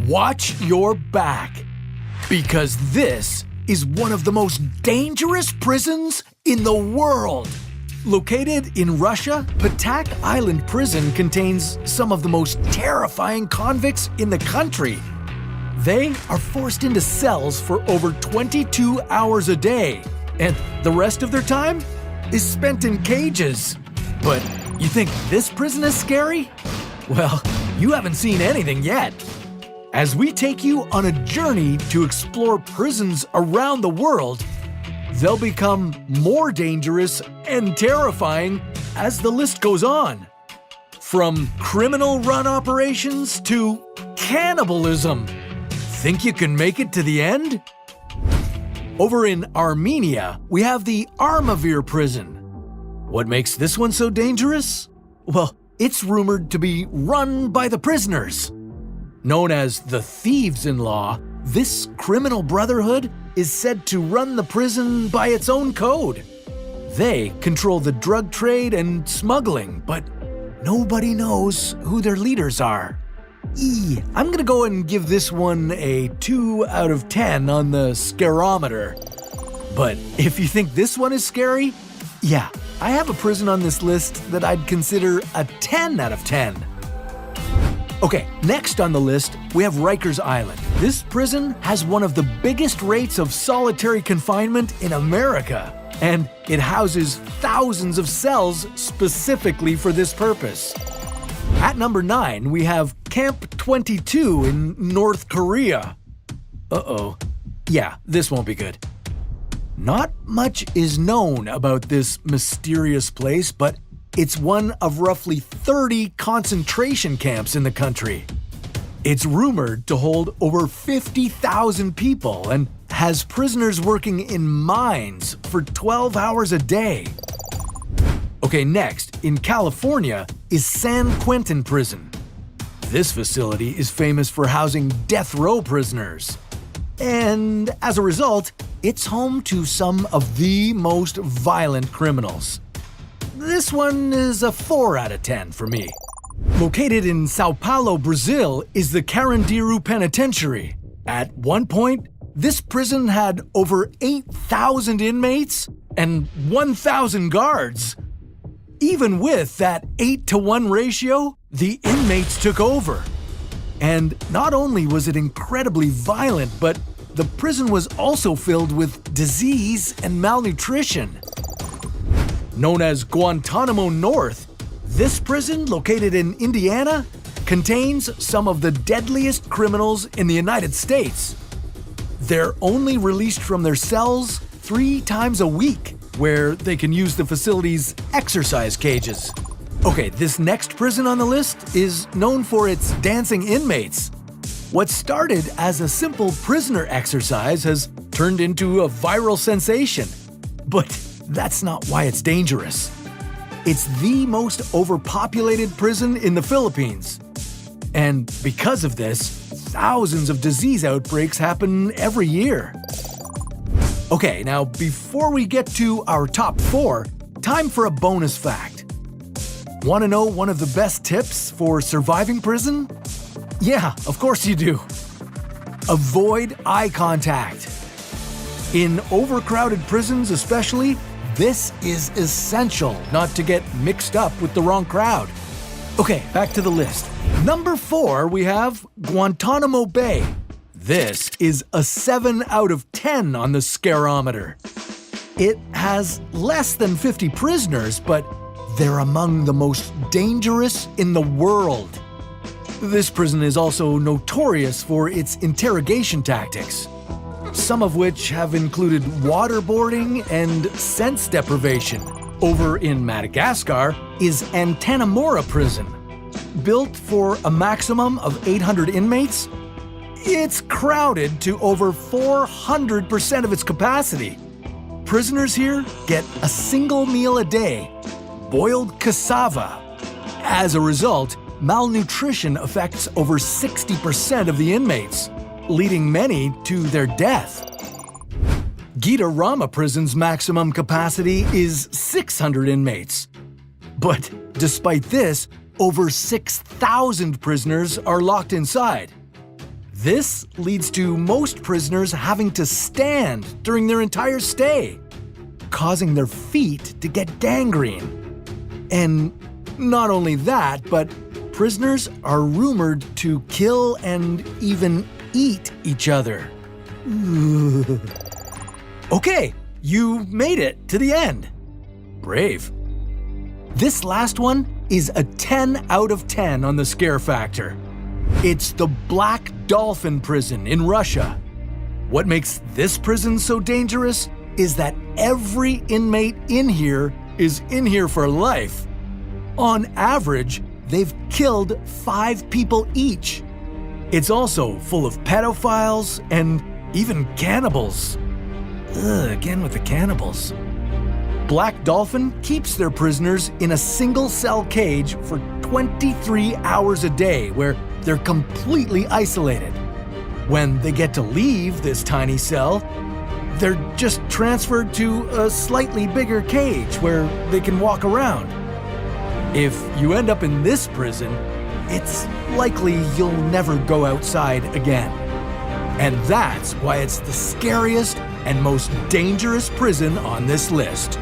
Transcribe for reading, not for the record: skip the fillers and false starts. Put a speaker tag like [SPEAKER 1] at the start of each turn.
[SPEAKER 1] Watch your back, because this is one of the most dangerous prisons in the world. Located in Russia, Patak Island Prison contains some of the most terrifying convicts in the country. They are forced into cells for over 22 hours a day, and the rest of their time is spent in cages. But you think this prison is scary? Well, you haven't seen anything yet. As we take you on a journey to explore prisons around the world, they'll become more dangerous and terrifying as the list goes on. From criminal-run operations to cannibalism. Think you can make it to the end? Over in Armenia, we have the Armavir prison. What makes this one so dangerous? Well, it's rumored to be run by the prisoners. Known as the Thieves-in-Law, this criminal brotherhood is said to run the prison by its own code. They control the drug trade and smuggling, but nobody knows who their leaders are. I'm gonna go and give this one a 2 out of 10 on the scarometer. But if you think this one is scary, yeah, I have a prison on this list that I'd consider a 10 out of 10. Okay, next on the list, we have Rikers Island. This prison has one of the biggest rates of solitary confinement in America, and it houses thousands of cells specifically for this purpose. At number 9, we have Camp 22 in North Korea. Yeah, this won't be good. Not much is known about this mysterious place, but it's one of roughly 30 concentration camps in the country. It's rumored to hold over 50,000 people and has prisoners working in mines for 12 hours a day. Okay, next, in California, is San Quentin Prison. This facility is famous for housing death row prisoners. And as a result, it's home to some of the most violent criminals. This one is a 4 out of 10 for me. Located in Sao Paulo, Brazil, is the Carandiru Penitentiary. At one point, this prison had over 8,000 inmates and 1,000 guards. Even with that 8-to-1 ratio, the inmates took over. And not only was it incredibly violent, but the prison was also filled with disease and malnutrition. Known as Guantanamo North, this prison, located in Indiana, contains some of the deadliest criminals in the United States. They're only released from their cells 3 times a week, where they can use the facility's exercise cages. Okay, this next prison on the list is known for its dancing inmates. What started as a simple prisoner exercise has turned into a viral sensation. But that's not why it's dangerous. It's the most overpopulated prison in the Philippines. And because of this, thousands of disease outbreaks happen every year. Okay, now before we get to our top 4, time for a bonus fact. Want to know one of the best tips for surviving prison? Yeah, of course you do. Avoid eye contact. In overcrowded prisons especially, this is essential not to get mixed up with the wrong crowd. Okay, back to the list. Number 4, we have Guantanamo Bay. This is a 7 out of 10 on the scarometer. It has less than 50 prisoners, but they're among the most dangerous in the world. This prison is also notorious for its interrogation tactics, some of which have included waterboarding and sense deprivation. Over in Madagascar is Antanamora Prison. Built for a maximum of 800 inmates, it's crowded to over 400% of its capacity. Prisoners here get a single meal a day, boiled cassava. As a result, malnutrition affects over 60% of the inmates, leading many to their death. Gitarama Prison's maximum capacity is 600 inmates. But despite this, over 6,000 prisoners are locked inside. This leads to most prisoners having to stand during their entire stay, causing their feet to get gangrene. And not only that, but prisoners are rumored to kill and even eat each other. Okay, you made it to the end. Brave. This last one is a 10 out of 10 on the scare factor. It's the Black Dolphin Prison in Russia. What makes this prison so dangerous is that every inmate in here is in here for life. On average, they've killed 5 people each. It's also full of pedophiles and even cannibals. Again with the cannibals. Black Dolphin keeps their prisoners in a single-cell cage for 23 hours a day where they're completely isolated. When they get to leave this tiny cell, they're just transferred to a slightly bigger cage where they can walk around. If you end up in this prison, it's likely you'll never go outside again. And that's why it's the scariest and most dangerous prison on this list.